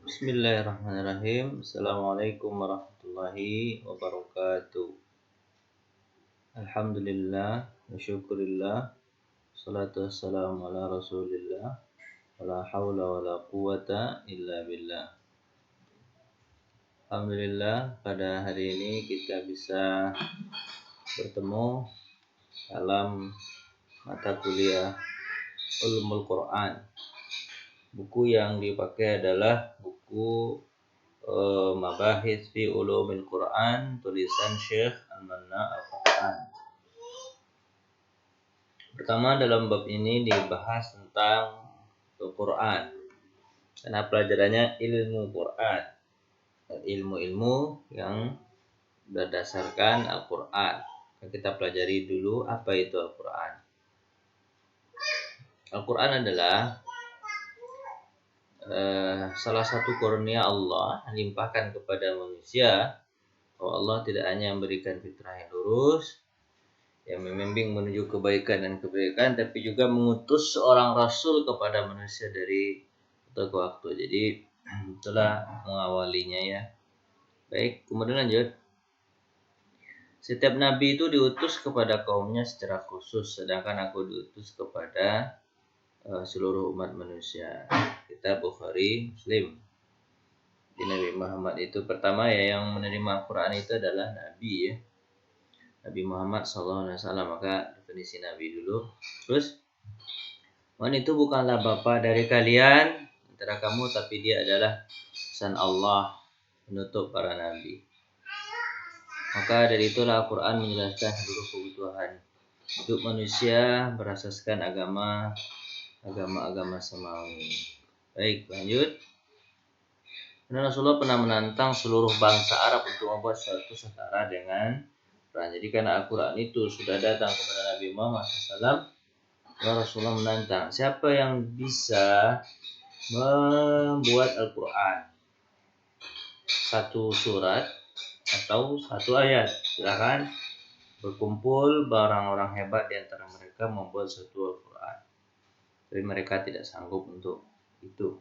Bismillahirrahmanirrahim. Assalamualaikum warahmatullahi wabarakatuh. Alhamdulillah wa syukurillah. Salatu wassalamu ala rasulillah. Wala hawla wala quwata illa billah. Alhamdulillah, pada hari ini kita bisa bertemu dalam mata kuliah Ulumul Quran. Buku yang dipakai adalah buku Mabahis fi Ulumil Quran, tulisan Syekh Al-Manna Al-Qattan. Pertama, dalam bab ini dibahas tentang Al-Quran. Karena pelajarannya ilmu Quran. Ilmu-ilmu yang berdasarkan Al-Quran. Kita pelajari dulu apa itu Al-Quran. Al-Quran adalah salah satu karunia Allah yang dilimpahkan kepada manusia, bahwa Allah tidak hanya memberikan fitrah yang lurus, yang membimbing menuju kebaikan dan kebaikan, tapi juga mengutus seorang rasul kepada manusia dari waktu ke waktu. Jadi itulah mengawalinya ya. Baik, kemudian lanjut. Setiap nabi itu diutus kepada kaumnya secara khusus, sedangkan aku diutus kepada seluruh umat manusia. Kitab Bukhari, Muslim. Di Nabi Muhammad itu pertama ya, yang menerima Al-Quran itu adalah Nabi ya, Nabi Muhammad SAW. Maka definisi Nabi dulu. Terus, Wan itu bukanlah bapa dari kalian antara kamu, tapi dia adalah San Allah, penutup para Nabi. Maka dari itulah Al-Quran menjelaskan seluruh kebutuhan hidup manusia berasaskan agama samawi. Baik, lanjut. Dan Rasulullah pernah menantang seluruh bangsa Arab untuk membuat suatu setara dengan Quran. Jadi karena Al-Quran itu sudah datang kepada Nabi Muhammad SAW, Rasulullah menantang siapa yang bisa membuat Al-Quran satu surat atau satu ayat, silakan berkumpul orang-orang hebat di antara mereka membuat satu Al-Quran. Tapi mereka tidak sanggup untuk itu.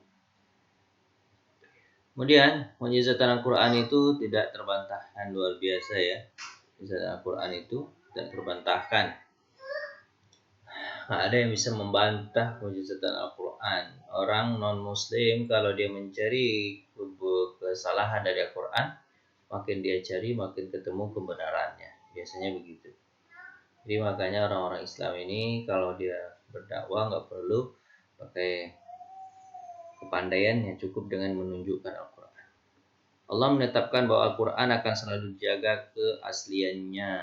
Kemudian, mukjizat Al-Quran itu tidak terbantahkan, luar biasa ya. Mukjizat Al-Quran itu tidak terbantahkan. Nah, ada yang bisa membantah mukjizat Al-Quran. Orang non-muslim kalau dia mencari kesalahan dari Al-Quran, makin dia cari makin ketemu kebenarannya. Biasanya begitu. Jadi makanya orang-orang Islam ini kalau dia berdakwah nggak perlu pakai kepandaian, yang cukup dengan menunjukkan Al-Quran. Allah menetapkan bahwa Al-Quran akan selalu dijaga keasliannya.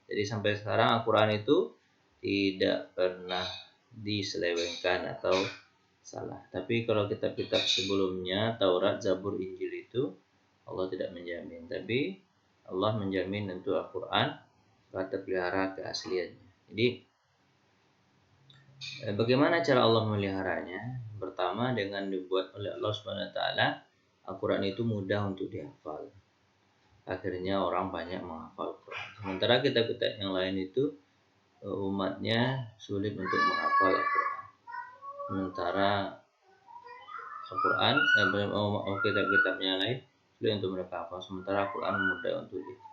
Jadi sampai sekarang Al-Quran itu tidak pernah diselewengkan atau salah. Tapi kalau kitab-kitab sebelumnya, Taurat, Zabur, Injil itu Allah tidak menjamin. Tapi Allah menjamin untuk Al-Quran akan terpelihara keasliannya. Jadi bagaimana cara Allah memeliharanya? Pertama, dengan dibuat oleh Allah SWT, Al-Quran itu mudah untuk dihafal. Akhirnya orang banyak menghafal Al-Quran. Sementara kitab-kitab yang lain itu umatnya sulit untuk menghafal Al-Quran. Sementara Al-Quran, kitab-kitabnya lain sulit untuk mereka hafal. Sementara Al-Quran mudah untuk dihafal.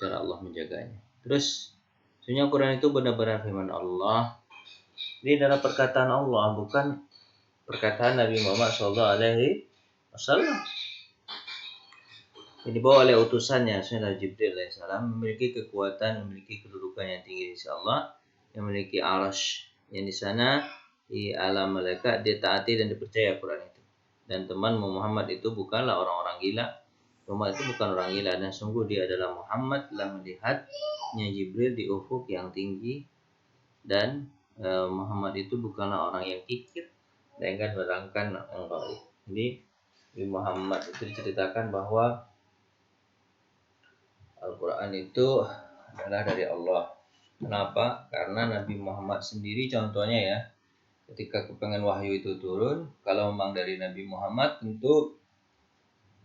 Cara Allah menjaganya. Terus, sebenarnya Al-Quran itu benar-benar firman Allah. Ini adalah perkataan Allah, bukan perkataan Nabi Muhammad SAW. Ini dibawa oleh utusannya, Sayyidina Jibril alaihissalam, memiliki kekuatan, memiliki kedudukan yang tinggi di sisi Allah, yang memiliki arsy, yang di sana di alam malaikat dia taati dan dipercaya Quran itu. Dan teman Muhammad itu bukanlah orang-orang gila. Muhammad itu bukan orang gila, dan sungguh dia adalah Muhammad telah melihatnya Jibril di ufuk yang tinggi, dan Muhammad itu bukanlah orang yang kikir, melainkan berangkan engkau. Jadi di Muhammad itu diceritakan bahwa Al-Quran itu adalah dari Allah. Kenapa? Karena Nabi Muhammad sendiri contohnya ya, ketika kepengen wahyu itu turun, kalau memang dari Nabi Muhammad tentu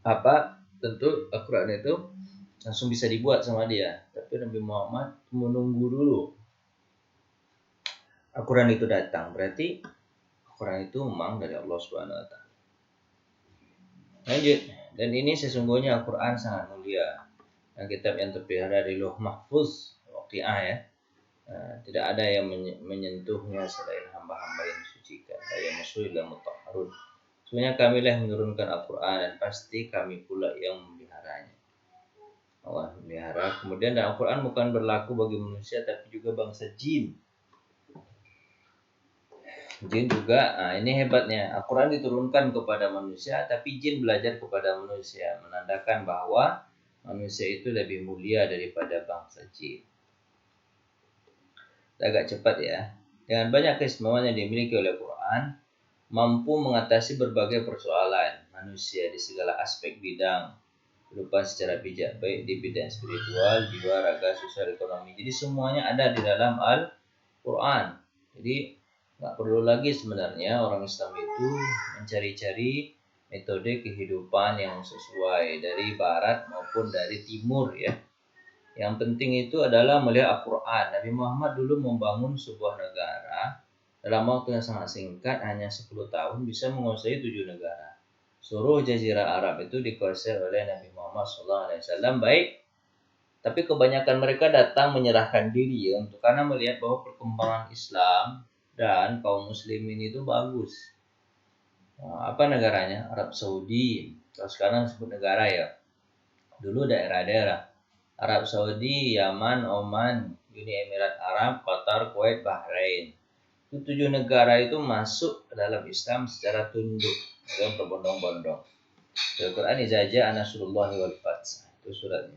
Al-Quran itu langsung bisa dibuat sama dia. Tapi Nabi Muhammad menunggu dulu Al-Quran itu datang. Berarti Al-Quran itu memang dari Allah SWT. Lanjut. Dan ini sesungguhnya Al-Quran sangat mulia, dan kitab yang terpelihara di Lauh Mahfuz, Waqiah ya. Tidak ada yang menyentuhnya selain hamba-hamba yang disucikan, yang musyrik dan mutahharun. Sebenarnya kamilah yang menurunkan Al-Quran, dan pasti kami pula yang memeliharanya. Allah memelihara. Kemudian dan Al-Quran bukan berlaku bagi manusia, tapi juga bangsa jin. Jin juga, ini hebatnya. Al-Quran diturunkan kepada manusia, tapi jin belajar kepada manusia, menandakan bahwa manusia itu lebih mulia daripada bangsa jin. Agak cepat ya. Dengan banyak keistimewaan yang dimiliki oleh Al-Quran, mampu mengatasi berbagai persoalan manusia di segala aspek bidang kehidupan secara bijak, baik di bidang spiritual, jiwa, raga, sosial, ekonomi. Jadi semuanya ada di dalam Al-Quran. Jadi nggak perlu lagi sebenarnya orang Islam itu mencari-cari metode kehidupan yang sesuai dari barat maupun dari timur ya. Yang penting itu adalah melihat Al-Quran. Nabi Muhammad dulu membangun sebuah negara dalam waktu yang sangat singkat, hanya 10 tahun bisa menguasai 7 negara. Seluruh jazirah Arab itu dikuasai oleh Nabi Muhammad SAW. Baik, tapi kebanyakan mereka datang menyerahkan diri ya, karena melihat bahwa perkembangan Islam dan kaum muslimin itu bagus. Apa negaranya? Arab Saudi. Kalau sekarang disebut negara ya. Dulu daerah-daerah. Arab Saudi, Yaman, Oman, Uni Emirat Arab, Qatar, Kuwait, Bahrain. Itu 7 negara itu masuk ke dalam Islam secara tunduk dan berbondong-bondong. Al-Quran Izaja Anasrullahi wal Fath. Itu suratnya.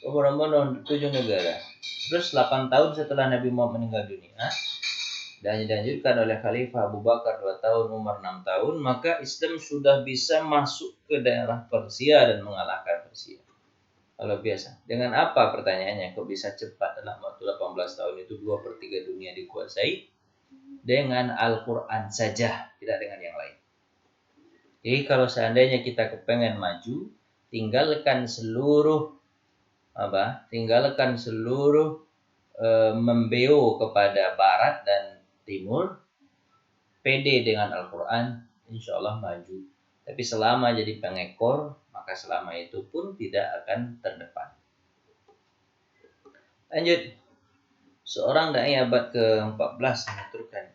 Berbondong-bondong 7 negara. Terus 8 tahun setelah Nabi Muhammad meninggal dunia, dan dilanjutkan oleh Khalifah Abu Bakar 2 tahun, Umar 6 tahun, maka Islam sudah bisa masuk ke daerah Persia dan mengalahkan Persia. Kalau biasa. Dengan apa pertanyaannya? Kok bisa cepat dalam waktu 18 tahun itu 2/3 dunia dikuasai? Dengan Al-Quran saja, tidak dengan yang lain. Jadi kalau seandainya kita kepengen maju, tinggalkan seluruh membeo kepada barat dan timur, pede dengan Al-Quran, insya Allah maju. Tapi selama jadi pengekor, maka selama itu pun tidak akan terdepan. Lanjut. Seorang dai abad ke-14 menuturkan,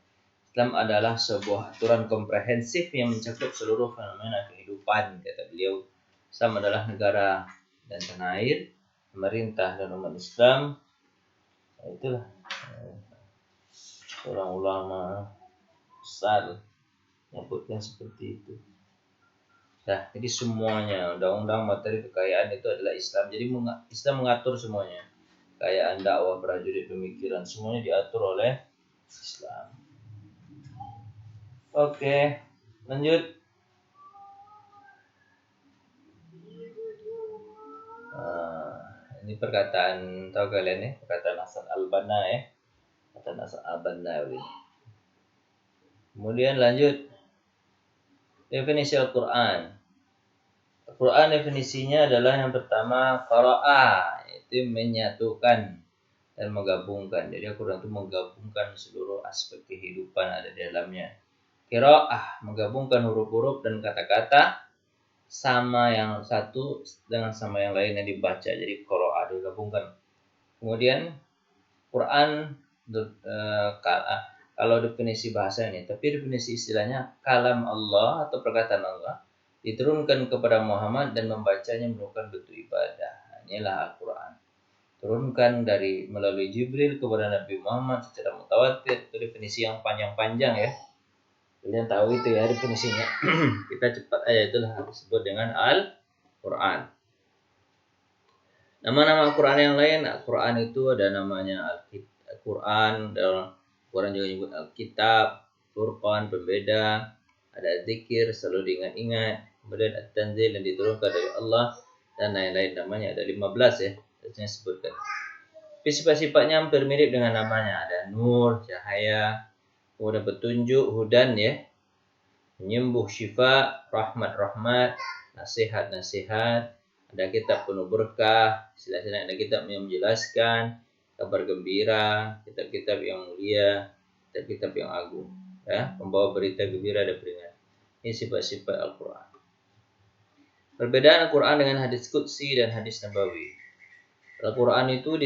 Islam adalah sebuah aturan komprehensif yang mencakup seluruh fenomena kehidupan. Kata beliau, Islam adalah negara dan tanah air, pemerintah dan umat Islam. Itulah orang ulama besar menyebutkan seperti itu. Nah, jadi semuanya undang-undang materi kekayaan itu adalah Islam. Jadi Islam mengatur semuanya. Kekayaan, dakwah, prajurit, pemikiran, semuanya diatur oleh Islam. Oke, lanjut. Ini perkataan, tahu kalian ya, perkataan Hasan al-Banna ya. Perkataan Hasan al-Banna ini. Kemudian lanjut. Definisi Al-Quran. Al-Quran definisinya adalah yang pertama, qara'a, yaitu menyatukan dan menggabungkan. Jadi Al-Quran itu menggabungkan seluruh aspek kehidupan ada di dalamnya. Qira'ah, menggabungkan huruf-huruf dan kata-kata sama yang satu dengan sama yang lain yang dibaca. Jadi qira'ah digabungkan. Kemudian Quran kalau definisi bahasa ini, tapi definisi istilahnya kalam Allah atau perkataan Allah diturunkan kepada Muhammad dan membacanya merupakan bentuk ibadah. Inilah Al-Quran. Turunkan melalui Jibril kepada Nabi Muhammad secara mutawatir. Itu definisi yang panjang-panjang ya. Kalian tahu itu ya definisinya. Kita cepat aja, itulah disebut dengan Al-Quran. Nama-nama Al-Quran yang lain, Al-Quran itu ada namanya Al-Quran, Quran juga menyebut Alkitab, Furqan, pembeda, ada zikir, selalu diingat-ingat, kemudian At-Tanzil yang diturunkan dari Allah, dan lain-lain namanya, ada 15 ya, saya sebutkan. Tapi sifat-sifatnya hampir mirip dengan namanya, ada nur, cahaya, kemudian petunjuk, hudan ya, menyembuh, syifa, rahmat, nasihat, ada kitab penuh berkah, istilah-istilah ada kitab yang menjelaskan, kabar gembira, kitab-kitab yang mulia, kitab-kitab yang agung, ya, membawa berita gembira dan peringatan. Ini sifat-sifat Al-Quran. Perbedaan Al-Quran dengan hadis Qudsi dan hadis Nabawi. Al-Quran itu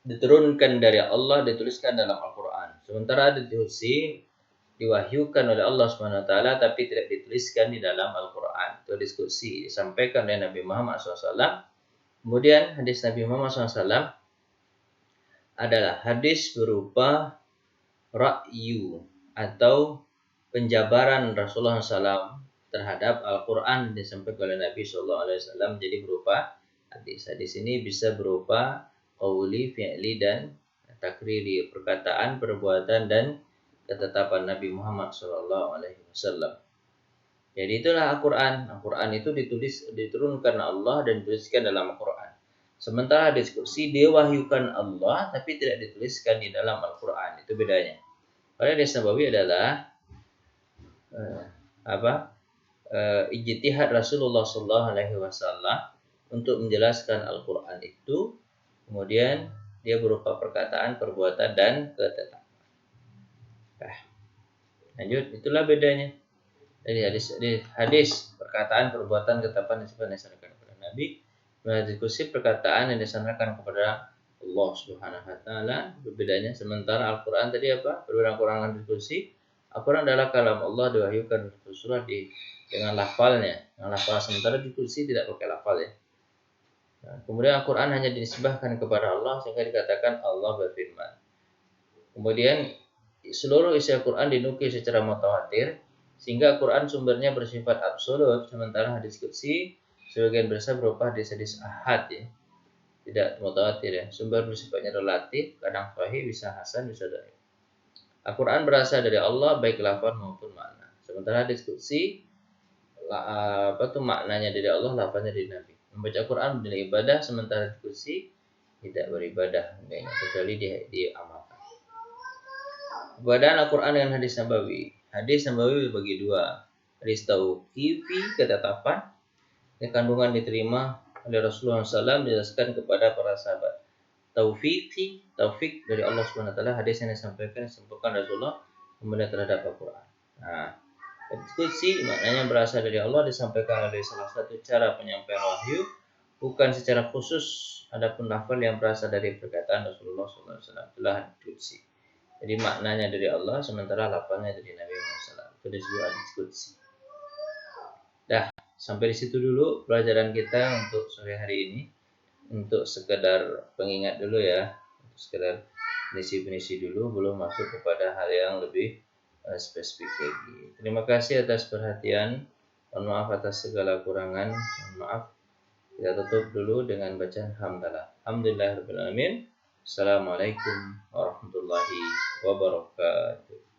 diturunkan dari Allah, dituliskan dalam Al-Quran. Sementara hadis Qudsi diwahyukan oleh Allah Subhanahu wa taala tapi tidak dituliskan di dalam Al-Quran. Itu hadis Qudsi disampaikan oleh Nabi Muhammad SAW. Kemudian hadis Nabi Muhammad SAW adalah hadis berupa ra'yu atau penjabaran Rasulullah SAW terhadap Al-Quran disampaikan oleh Nabi SAW, jadi berupa hadis. Hadis ini bisa berupa qauli, fi'li, dan takriri, perkataan, perbuatan, dan ketetapan Nabi Muhammad SAW. Jadi itulah Al-Quran. Al-Quran itu diturunkan Allah dan dituliskan dalam Al-Quran. Sementara hadis Qudsi diwahyukan Allah tapi tidak dituliskan di dalam Al-Quran. Itu bedanya. Pada hadis Nabawi adalah ijtihad Rasulullah SAW untuk menjelaskan Al-Quran itu, kemudian dia berupa perkataan, perbuatan, dan ketetapan. Lanjut, itulah bedanya. Dari hadis perkataan, perbuatan, ketetapan yang disandarkan kepada Nabi. Hadis Qudsi perkataan yang disandarkan kepada Allah Subhanahu wa taala. Berbedanya. Sementara Al-Quran tadi apa? Perbedaan Al-Quran dan hadis Qudsi. Al-Quran adalah kalam Allah, diwahyukan surah dengan lafalnya. Dengan lafal, sementara di Qudsi tidak pakai lafal ya. Nah, kemudian Al-Quran hanya dinisbahkan kepada Allah sehingga dikatakan Allah berfirman. Kemudian seluruh isi Al-Quran dinukil secara mutawatir sehingga Al-Quran sumbernya bersifat absolut, sementara hadis Qudsi sebagian besar berupa hadis-hadis ahad ya, tidak mutawatir ya. Sumber bersifatnya relatif, kadang sahih, bisa hasan, bisa dhaif. Al-Quran berasal dari Allah baik lafaz maupun makna. Sementara hadis Qudsi maknanya dari Allah, lafaznya dari Nabi. Membaca Al-Quran bernilai ibadah, sementara hadis Qudsi tidak beribadah kecuali diamalkan. Perbedaan Al-Quran dengan hadis Nabawi. Hadis Nabawi dibagi dua. Hadis tauqifi, ketetapan yang kandungan diterima oleh Rasulullah SAW dijelaskan kepada para sahabat. Taufik dari Allah SWT, hadis yang disampaikan Rasulullah kemudian terhadap Al-Quran. Nah, hadis Qudsi maknanya berasal dari Allah, disampaikan oleh salah satu cara penyampaian wahyu, bukan secara khusus. Adapun lafal yang berasal dari perkataan Rasulullah SAW itulah hadis Qudsi. Jadi maknanya dari Allah, sementara lafalnya dari Nabi Muhammad SAW. Itu disebut hadis Qudsi. Dah, sampai di situ dulu pelajaran kita untuk sore hari ini. Untuk sekedar pengingat dulu ya, untuk sekedar penisi dulu, belum masuk kepada hal yang lebih spesifik lagi. Terima kasih atas perhatian. Mohon maaf atas segala kurangan. Mohon maaf. Kita tutup dulu dengan bacaan hamdalah. Alhamdulillahirabbil alamin. Assalamualaikum warahmatullahi wabarakatuh.